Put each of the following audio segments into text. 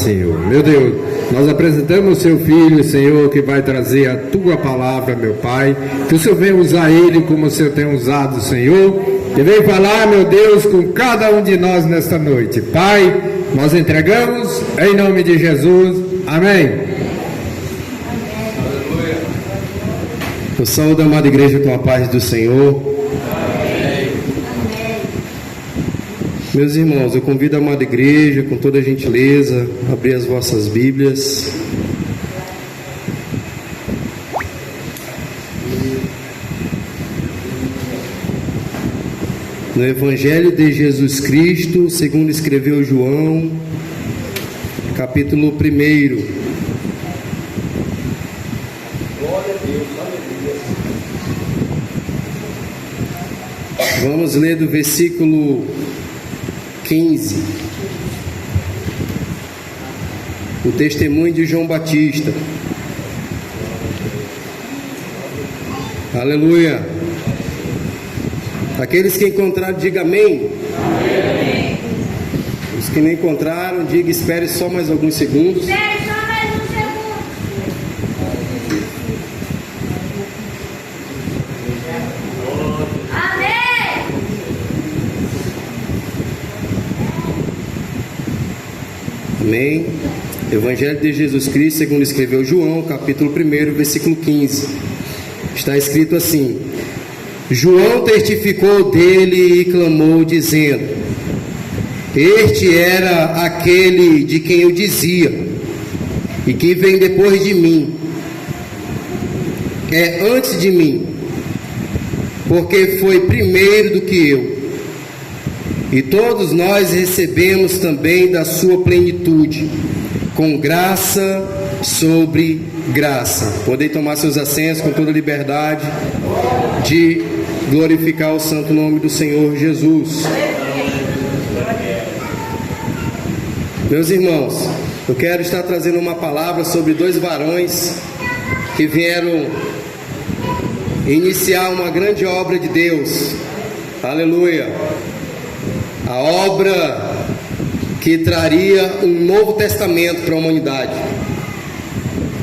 Senhor. Meu Deus, nós apresentamos o seu filho, Senhor, que vai trazer a tua palavra, meu Pai. Que o Senhor venha usar ele como o Senhor tem usado, Senhor. Que venha falar, meu Deus, com cada um de nós nesta noite. Pai, nós entregamos em nome de Jesus. Amém. Eu saúdo a amada igreja com a paz do Senhor. Amém. Meus irmãos, eu convido a amada igreja, com toda a gentileza, a abrir as vossas Bíblias. No Evangelho de Jesus Cristo, segundo escreveu João, capítulo 1. Vamos ler do versículo 15. O testemunho de João Batista. Aleluia. Aqueles que encontraram, diga amém. Amém. Os que não encontraram, diga espere só mais alguns segundos. Amém. Evangelho de Jesus Cristo, segundo escreveu João, capítulo 1, versículo 15. Está escrito assim: João testificou dele e clamou, dizendo: Este era aquele de quem eu dizia, e que vem depois de mim, é antes de mim, porque foi primeiro do que eu. E todos nós recebemos também da sua plenitude, com graça sobre graça. Podem tomar seus assentos com toda liberdade de glorificar o santo nome do Senhor Jesus. Meus irmãos, eu quero estar trazendo uma palavra sobre dois varões que vieram iniciar uma grande obra de Deus. Aleluia. A obra que traria um novo testamento para a humanidade.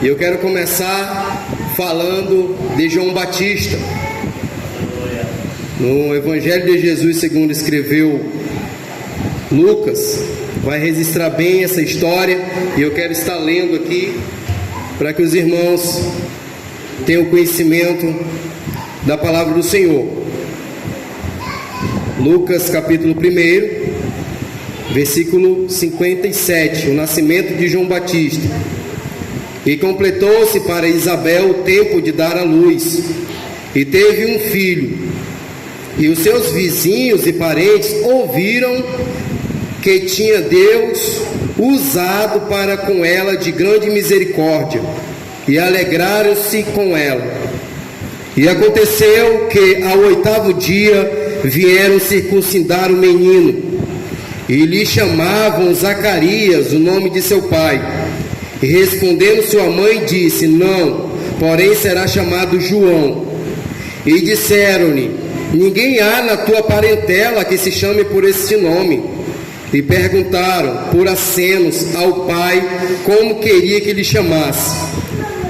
E eu quero começar falando de João Batista. No Evangelho de Jesus, segundo escreveu Lucas, vai registrar bem essa história. E eu quero estar lendo aqui para que os irmãos tenham conhecimento da palavra do Senhor. Lucas capítulo 1, versículo 57, o nascimento de João Batista. E completou-se para Isabel o tempo de dar à luz, e teve um filho. E os seus vizinhos e parentes ouviram que tinha Deus usado para com ela de grande misericórdia, e alegraram-se com ela. E aconteceu que ao 8º dia vieram circuncidar o menino, e lhe chamavam Zacarias, o nome de seu pai. E respondendo sua mãe, disse: Não, porém será chamado João. E disseram-lhe: Ninguém há na tua parentela que se chame por este nome. E perguntaram por acenos ao pai como queria que lhe chamasse.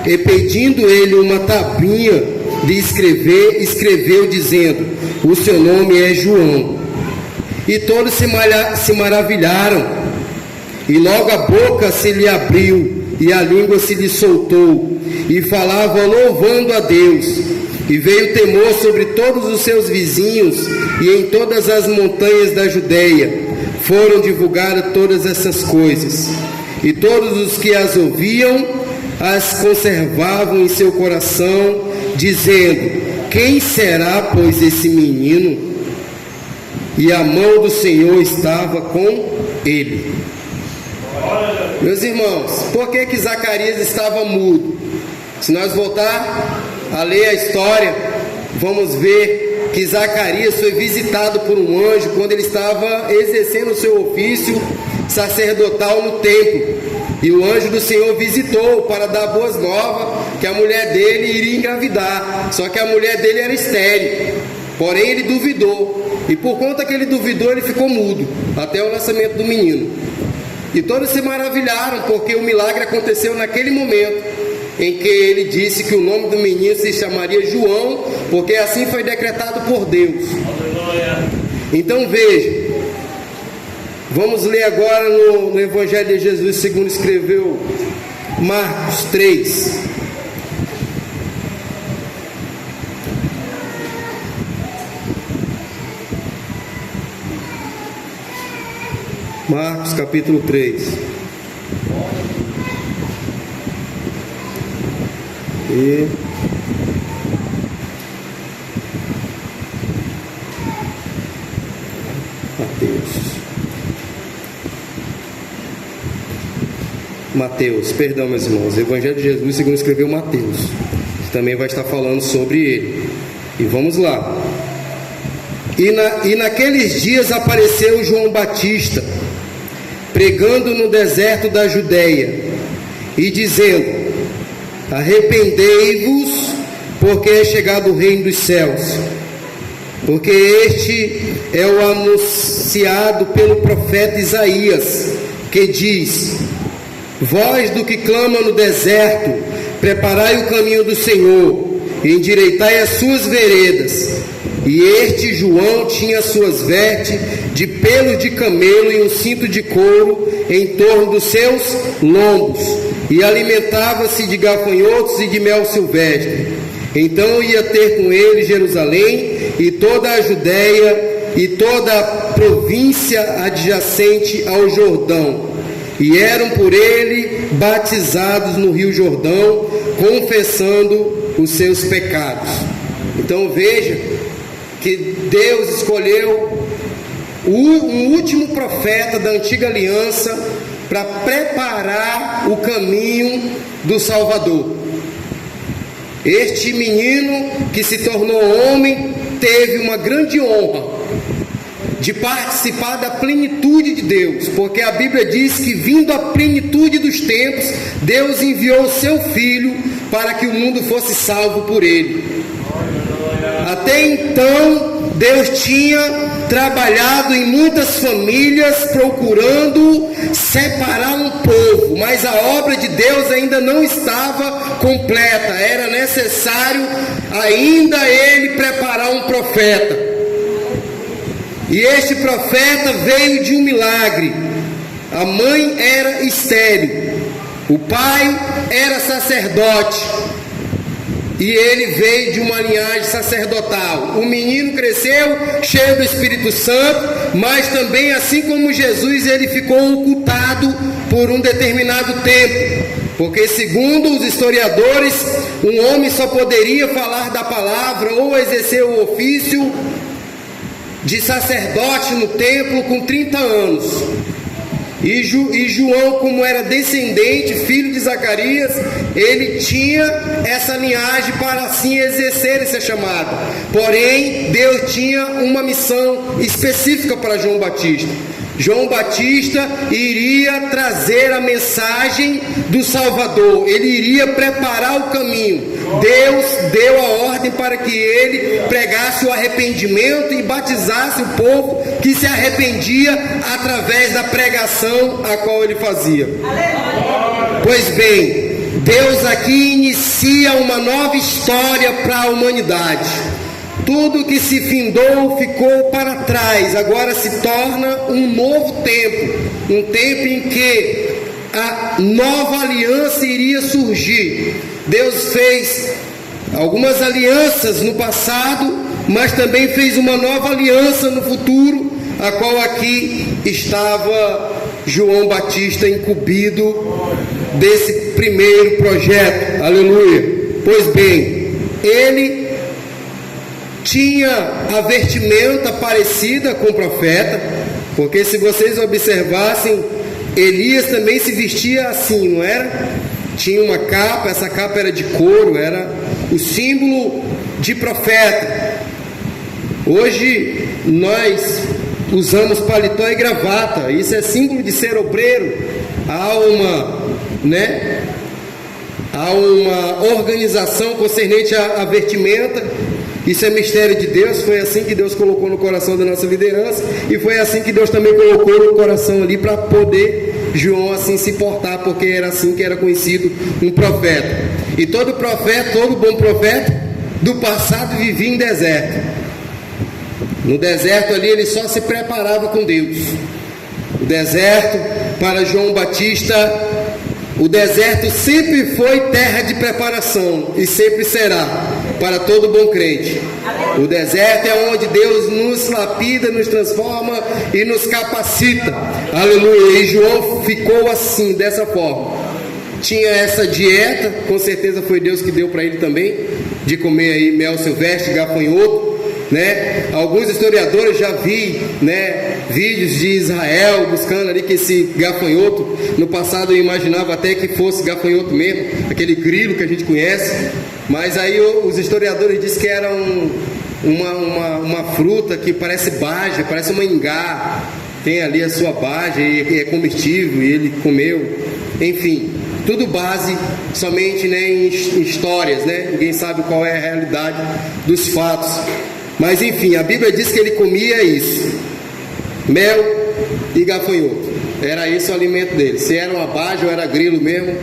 E pedindo ele uma tabuinha de escrever, escreveu dizendo: O seu nome é João. E todos se maravilharam. E logo a boca se lhe abriu e a língua se lhe soltou, e falava louvando a Deus. E veio temor sobre todos os seus vizinhos, e em todas as montanhas da Judeia foram divulgadas todas essas coisas. E todos os que as ouviam as conservavam em seu coração, dizendo: Quem será, pois, esse menino? E a mão do Senhor estava com ele. Meus irmãos, por que Zacarias estava mudo? Se nós voltar a ler a história, vamos ver que Zacarias foi visitado por um anjo quando ele estava exercendo o seu ofício sacerdotal no templo. E o anjo do Senhor visitou para dar boas novas que a mulher dele iria engravidar. Só que a mulher dele era estéril. Porém ele duvidou. E por conta que ele duvidou, ele ficou mudo até o nascimento do menino. E todos se maravilharam, porque o milagre aconteceu naquele momento em que ele disse que o nome do menino se chamaria João, porque assim foi decretado por Deus. Então veja, vamos ler agora no Evangelho de Jesus segundo escreveu Marcos 3. Marcos capítulo 3. E Mateus, perdão meus irmãos, Evangelho de Jesus segundo escreveu Mateus, que também vai estar falando sobre ele. E vamos lá. E naqueles dias apareceu João Batista, pregando no deserto da Judéia, e dizendo: arrependei-vos, porque é chegado o reino dos céus. Porque este é o anunciado pelo profeta Isaías, que diz: voz do que clama no deserto, preparai o caminho do Senhor, e endireitai as suas veredas. E este João tinha suas vestes de pelo de camelo e um cinto de couro em torno dos seus lombos, e alimentava-se de gafanhotos e de mel silvestre. Então ia ter com ele Jerusalém e toda a Judéia e toda a província adjacente ao Jordão, e eram por ele batizados no rio Jordão, confessando os seus pecados. Então veja que Deus escolheu um último profeta da antiga aliança para preparar o caminho do Salvador. Este menino que se tornou homem teve uma grande honra de participar da plenitude de Deus, porque a Bíblia diz que, vindo a plenitude dos tempos, Deus enviou o seu Filho para que o mundo fosse salvo por ele. Até então, Deus tinha trabalhado em muitas famílias procurando separar um povo, mas a obra de Deus ainda não estava completa. Era necessário ainda ele preparar um profeta. E este profeta veio de um milagre. A mãe era estéril, o pai era sacerdote, e ele veio de uma linhagem sacerdotal. O menino cresceu cheio do Espírito Santo, mas também, assim como Jesus, ele ficou ocultado por um determinado tempo, porque segundo os historiadores, um homem só poderia falar da palavra ou exercer o ofício de sacerdote no templo com 30 anos. E João, como era descendente, filho de Zacarias, ele tinha essa linhagem para assim exercer esse chamado. Porém, Deus tinha uma missão específica para João Batista. João Batista iria trazer a mensagem do Salvador, ele iria preparar o caminho. Deus deu a ordem para que ele pregasse o arrependimento e batizasse o povo que se arrependia através da pregação a qual ele fazia. Pois bem, Deus aqui inicia uma nova história para a humanidade. Tudo que se findou ficou para trás, agora se torna um novo tempo, um tempo em que a nova aliança iria surgir. Deus fez algumas alianças no passado, mas também fez uma nova aliança no futuro, a qual aqui estava João Batista incumbido desse primeiro projeto. Aleluia. Pois bem, ele tinha a vestimenta parecida com o profeta, porque se vocês observassem, Elias também se vestia assim, não era? Tinha uma capa, essa capa era de couro, era o símbolo de profeta. Hoje nós usamos paletó e gravata, isso é símbolo de ser obreiro. Há uma organização concernente à vestimenta. Isso é mistério de Deus, foi assim que Deus colocou no coração da nossa liderança, e foi assim que Deus também colocou no coração ali para poder João assim se portar, porque era assim que era conhecido um profeta. E todo profeta, todo bom profeta do passado vivia em deserto. No deserto ali ele só se preparava com Deus. O deserto para João Batista, o deserto sempre foi terra de preparação e sempre será para todo bom crente. O deserto é onde Deus nos lapida, nos transforma e nos capacita. Aleluia. E João ficou assim, dessa forma. Tinha essa dieta, com certeza foi Deus que deu para ele também, de comer aí mel silvestre, gafanhoto, né? Alguns historiadores já vi, né, vídeos de Israel buscando ali que esse gafanhoto, no passado eu imaginava até que fosse gafanhoto mesmo, aquele grilo que a gente conhece, mas aí os historiadores dizem que era uma fruta que parece bage, parece uma ingá, tem ali a sua bage e é comestível e ele comeu, enfim, tudo base somente, né, em histórias, né? Ninguém sabe qual é a realidade dos fatos. Mas enfim, a Bíblia diz que ele comia isso, mel e gafanhoto. Era esse o alimento dele. Se era uma bage ou era grilo mesmo,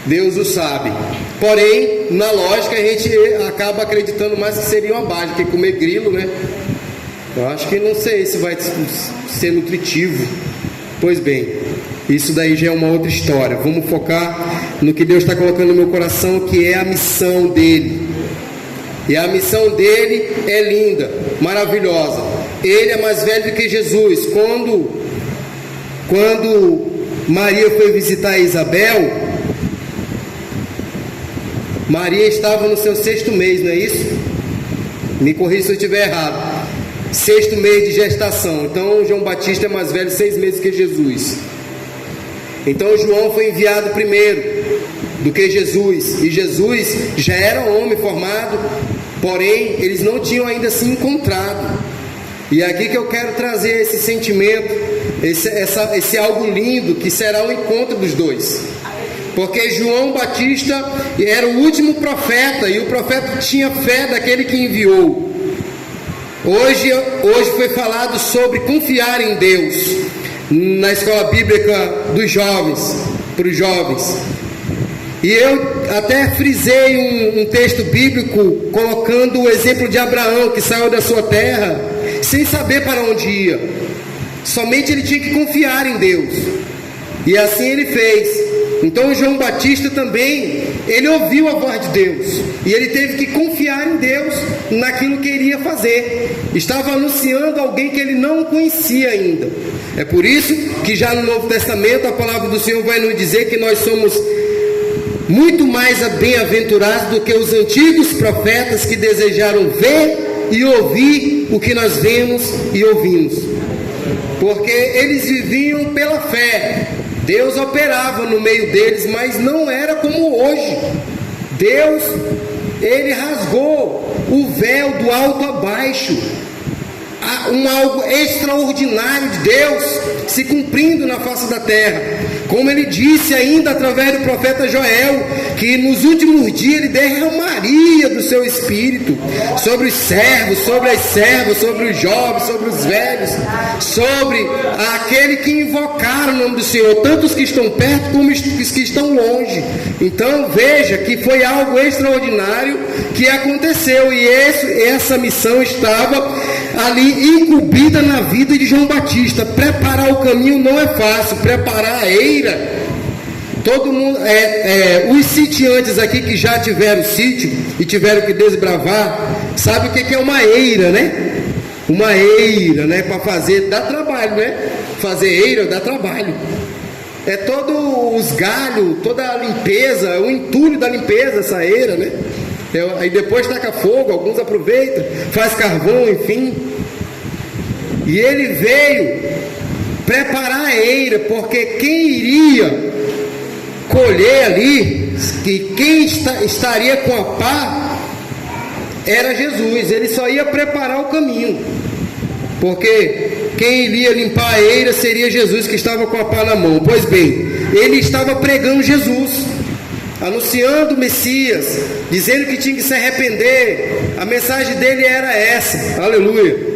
Deus o sabe. Porém, na lógica a gente acaba acreditando mais que seria uma bage, que comer grilo, né? Eu acho que não sei se vai ser nutritivo. Pois bem, isso daí já é uma outra história. Vamos focar no que Deus está colocando no meu coração, que é a missão dele. E a missão dele é linda, maravilhosa. Ele é mais velho do que Jesus. Quando Maria foi visitar Isabel, Maria estava no seu 6º mês, não é isso? Me corrija se eu estiver errado. 6º mês de gestação. Então João Batista é mais velho 6 meses que Jesus. Então João foi enviado primeiro do que Jesus. E Jesus já era um homem formado, porém eles não tinham ainda se encontrado. E é aqui que eu quero trazer esse sentimento, esse algo lindo que será o encontro dos dois. Porque João Batista era o último profeta, e o profeta tinha fé daquele que enviou. Hoje foi falado sobre confiar em Deus na escola bíblica dos jovens, para os jovens. E eu até frisei um texto bíblico colocando o exemplo de Abraão, que saiu da sua terra sem saber para onde ia. Somente ele tinha que confiar em Deus. E assim ele fez. Então João Batista também, ele ouviu a voz de Deus, e ele teve que confiar em Deus naquilo que ele ia fazer. Estava anunciando alguém que ele não conhecia ainda. É por isso que já no Novo Testamento a palavra do Senhor vai nos dizer que nós somos muito mais bem-aventurados do que os antigos profetas que desejaram ver e ouvir o que nós vemos e ouvimos, porque eles viviam pela fé. Deus operava no meio deles, mas não era como hoje. Deus, ele rasgou o véu do alto a baixo. Algo extraordinário de Deus se cumprindo na face da terra. Como ele disse ainda através do profeta Joel, que nos últimos dias ele derramaria do seu espírito sobre os servos, sobre as servas, sobre os jovens, sobre os velhos, sobre aquele que invocaram o nome do Senhor, tanto os que estão perto como os que estão longe. Então veja que foi algo extraordinário que aconteceu, e essa missão estava ali incumbida na vida de João Batista. Preparar o caminho não é fácil, preparar a eira. Todo mundo, os sitiantes aqui que já tiveram sítio e tiveram que desbravar, sabe o que é uma eira, né? Uma eira, né? Para fazer, dá trabalho, né? Fazer eira dá trabalho. É todos os galhos, toda a limpeza, o entulho da limpeza, essa eira, né? Aí depois taca fogo, alguns aproveitam, faz carvão, enfim. E ele veio preparar a eira, porque quem iria colher ali, que quem estaria com a pá, era Jesus. Ele só ia preparar o caminho, porque quem iria limpar a eira seria Jesus, que estava com a pá na mão. Pois bem, ele estava pregando Jesus, anunciando o Messias, dizendo que tinha que se arrepender. A mensagem dele era essa. Aleluia.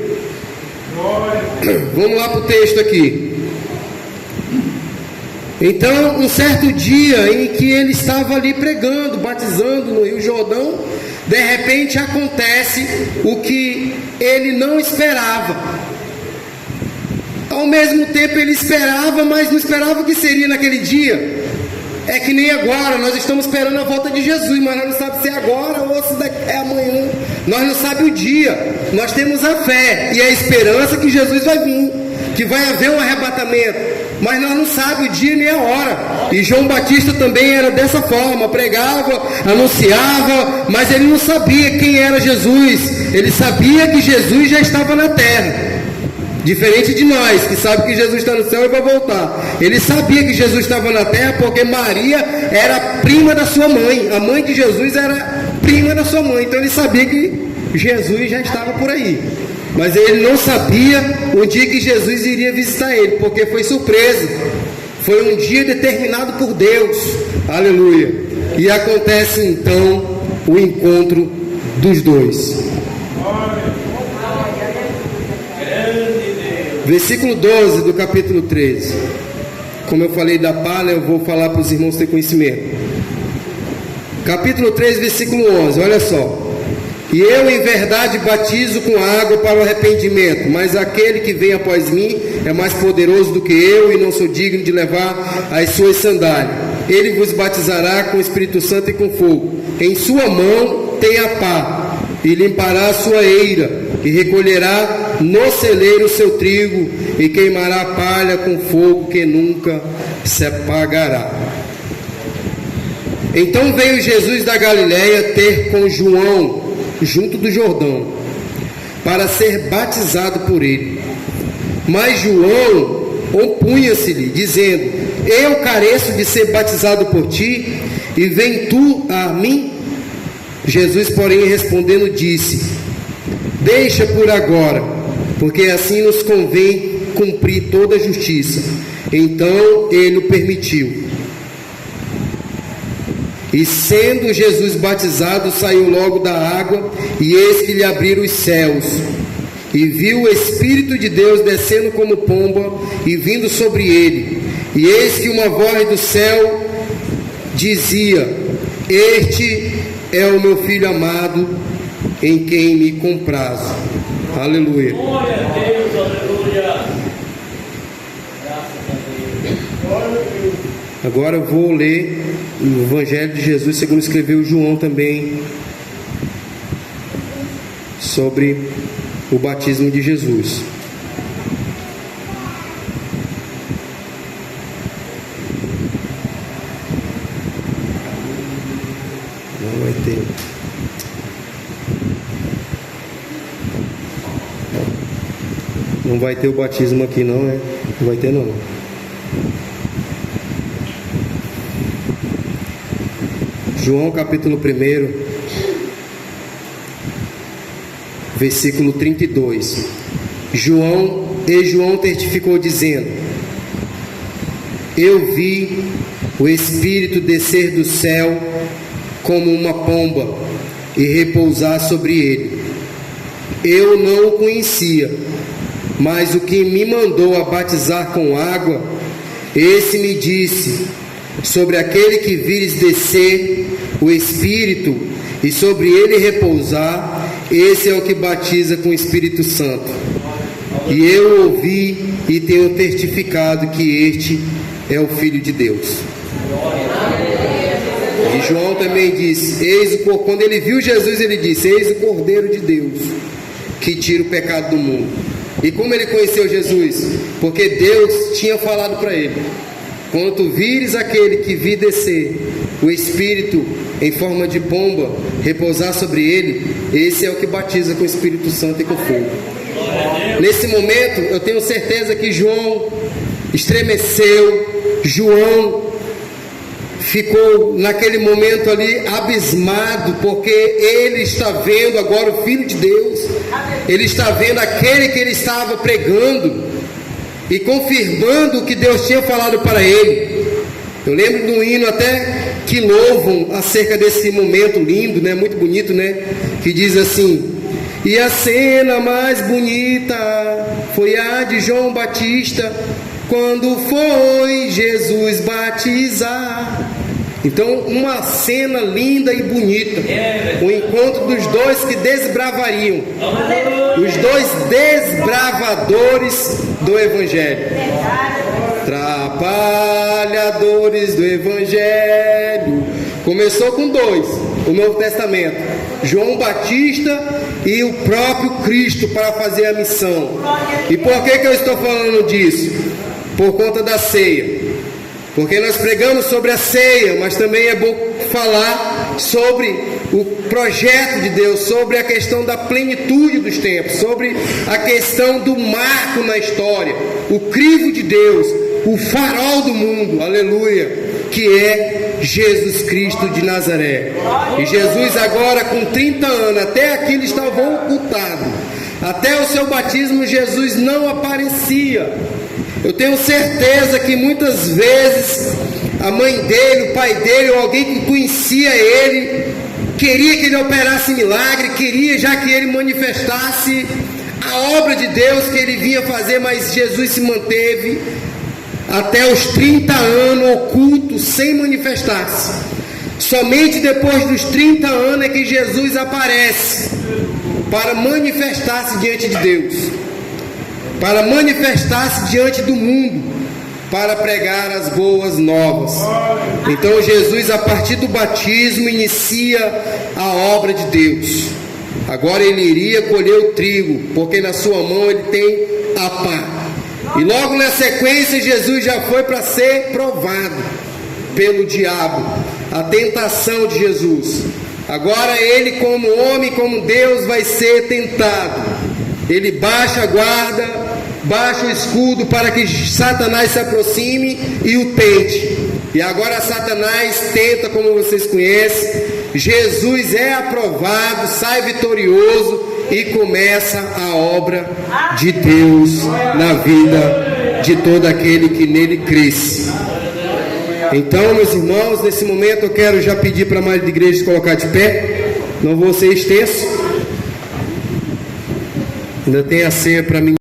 Vamos lá para o texto aqui. Então, um certo dia em que ele estava ali pregando, batizando no Rio Jordão, de repente acontece o que ele não esperava. Ao mesmo tempo ele esperava, mas não esperava o que seria naquele dia. É que nem agora, nós estamos esperando a volta de Jesus, mas nós não sabemos se é agora ou se é amanhã. Nós não sabemos o dia. Nós temos a fé e a esperança que Jesus vai vir, que vai haver um arrebatamento, mas nós não sabemos o dia nem a hora. E João Batista também era dessa forma, pregava, anunciava, mas ele não sabia quem era Jesus. Ele sabia que Jesus já estava na terra. Diferente de nós, que sabe que Jesus está no céu e vai voltar. Ele sabia que Jesus estava na terra porque Maria era prima da sua mãe. A mãe de Jesus era prima da sua mãe. Então ele sabia que Jesus já estava por aí. Mas ele não sabia o dia que Jesus iria visitar ele, porque foi surpresa. Foi um dia determinado por Deus. Aleluia. E acontece então o encontro dos dois. Versículo 12 do capítulo 13. Como eu falei da palha, eu vou falar para os irmãos ter conhecimento. Capítulo 13, versículo 11, olha só. E eu em verdade batizo com água para o arrependimento, mas aquele que vem após mim é mais poderoso do que eu, e não sou digno de levar as suas sandálias. Ele vos batizará com o Espírito Santo e com fogo. Em sua mão tem a pá, e limpará a sua eira, e recolherá no celeiro o seu trigo, e queimará a palha com fogo que nunca se apagará. Então veio Jesus da Galiléia ter com João, junto do Jordão, para ser batizado por ele. Mas João opunha-se-lhe, dizendo: eu careço de ser batizado por ti, e vem tu a mim? Jesus, porém, respondendo, disse: deixa por agora, porque assim nos convém cumprir toda a justiça. Então ele o permitiu. E sendo Jesus batizado, saiu logo da água, e eis que lhe abriram os céus, e viu o Espírito de Deus descendo como pomba e vindo sobre ele. E eis que uma voz do céu dizia: este é o meu Filho amado, em quem me comprazo. Aleluia. Glória a Deus, aleluia. Agora eu vou ler o Evangelho de Jesus segundo escreveu João também, sobre o batismo de Jesus. Não vai ter. Não vai ter o batismo aqui não, né? Não vai ter não. João capítulo 1, versículo 32. João testificou dizendo: eu vi o Espírito descer do céu como uma pomba e repousar sobre ele. Eu não o conhecia, mas o que me mandou a batizar com água, esse me disse: sobre aquele que vires descer o Espírito e sobre ele repousar, esse é o que batiza com o Espírito Santo. E eu ouvi e tenho testificado que este é o Filho de Deus. E João também disse: quando ele viu Jesus, ele disse: eis o Cordeiro de Deus, que tira o pecado do mundo. E como ele conheceu Jesus? Porque Deus tinha falado para ele: quando tu vires aquele que vi descer o Espírito em forma de pomba, repousar sobre ele, esse é o que batiza com o Espírito Santo e com fogo. Nesse momento, eu tenho certeza que João estremeceu, João ficou naquele momento ali abismado, porque ele está vendo agora o Filho de Deus, ele está vendo aquele que ele estava pregando e confirmando o que Deus tinha falado para ele. Eu lembro do hino até que louvam acerca desse momento lindo, né? Muito bonito, né? Que diz assim: e a cena mais bonita foi a de João Batista quando foi Jesus batizar. Então, uma cena linda e bonita, o encontro dos dois que desbravariam, os dois desbravadores do Evangelho, trabalhadores do Evangelho. Começou com dois, o Novo Testamento, João Batista e o próprio Cristo, para fazer a missão. E por que eu estou falando disso? Por conta da ceia. Porque nós pregamos sobre a ceia, mas também é bom falar sobre o projeto de Deus, sobre a questão da plenitude dos tempos, sobre a questão do marco na história, o crivo de Deus, o farol do mundo, aleluia, que é Jesus Cristo de Nazaré. E Jesus agora com 30 anos, até aqui ele estava ocultado, até o seu batismo Jesus não aparecia. Eu tenho certeza que muitas vezes a mãe dele, o pai dele, ou alguém que conhecia ele, queria que ele operasse milagre, queria já que ele manifestasse a obra de Deus que ele vinha fazer, mas Jesus se manteve até os 30 anos oculto, sem manifestar-se. Somente depois dos 30 anos é que Jesus aparece para manifestar-se diante de Deus, para manifestar-se diante do mundo, para pregar as boas novas. Então Jesus, a partir do batismo, inicia a obra de Deus. Agora ele iria colher o trigo, porque na sua mão ele tem a pá. E logo na sequência Jesus já foi para ser provado pelo diabo, a tentação de Jesus. Agora ele, como homem, como Deus, vai ser tentado. Ele baixa a guarda, baixa o escudo para que Satanás se aproxime e o tente. E agora Satanás tenta, como vocês conhecem. Jesus é aprovado, sai vitorioso e começa a obra de Deus na vida de todo aquele que nele cresce. Então, meus irmãos, nesse momento eu quero já pedir para a Madre de Igreja se colocar de pé. Não vou ser extenso. Ainda tem a ceia para mim.